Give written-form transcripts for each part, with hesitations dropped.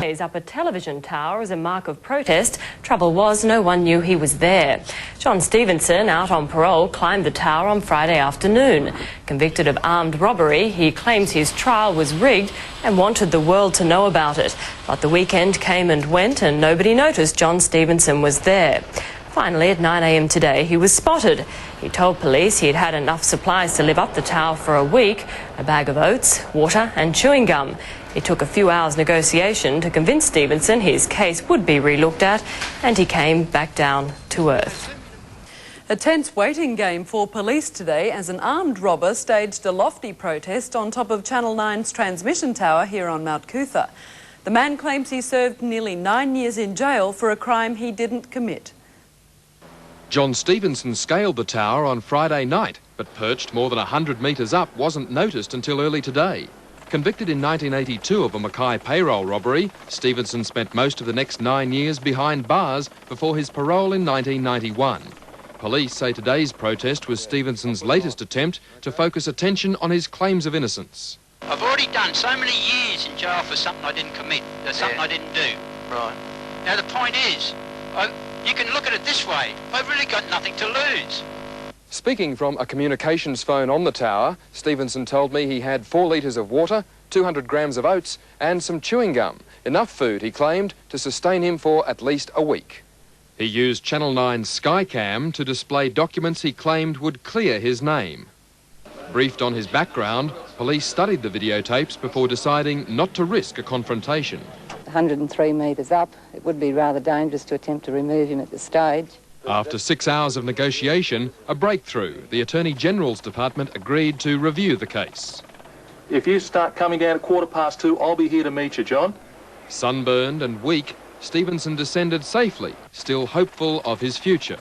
He's up a television tower as a mark of protest. Trouble was, no one knew he was there. John Stevenson, out on parole, climbed the tower on Friday afternoon. Convicted of armed robbery, he claims his trial was rigged and wanted the world to know about it. But the weekend came and went and nobody noticed John Stevenson was there. Finally, at 9 a.m. today, he was spotted. He told police he'd had enough supplies to live up the tower for a week, a bag of oats, water and chewing gum. It took a few hours negotiation to convince Stevenson his case would be re-looked at, and he came back down to earth. A tense waiting game for police today as an armed robber staged a lofty protest on top of Channel 9's transmission tower here on Mount Cootha. The man claims he served nearly 9 years in jail for a crime he didn't commit. John Stevenson scaled the tower on Friday night, but perched more than 100 metres up wasn't noticed until early today. Convicted in 1982 of a Mackay payroll robbery, Stevenson spent most of the next 9 years behind bars before his parole in 1991. Police say today's protest was Stevenson's latest attempt to focus attention on his claims of innocence. I've already done so many years in jail for something I didn't commit, something I didn't do. Right. Now the point is, you can look at it this way, I've really got nothing to lose. Speaking from a communications phone on the tower, Stevenson told me he had 4 litres of water, 200 grams of oats and some chewing gum. Enough food, he claimed, to sustain him for at least a week. He used Channel 9's Skycam to display documents he claimed would clear his name. Briefed on his background, police studied the videotapes before deciding not to risk a confrontation. 103 metres up, it would be rather dangerous to attempt to remove him at this stage. After 6 hours of negotiation, a breakthrough. The Attorney-General's Department agreed to review the case. If you start coming down at 2:15, I'll be here to meet you, John. Sunburned and weak, Stevenson descended safely, still hopeful of his future.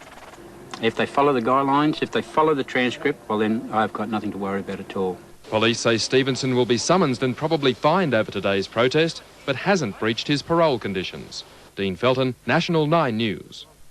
If they follow the guidelines, if they follow the transcript, well then I've got nothing to worry about at all. Police say Stevenson will be summoned and probably fined over today's protest, but hasn't breached his parole conditions. Dean Felton, National 9 News.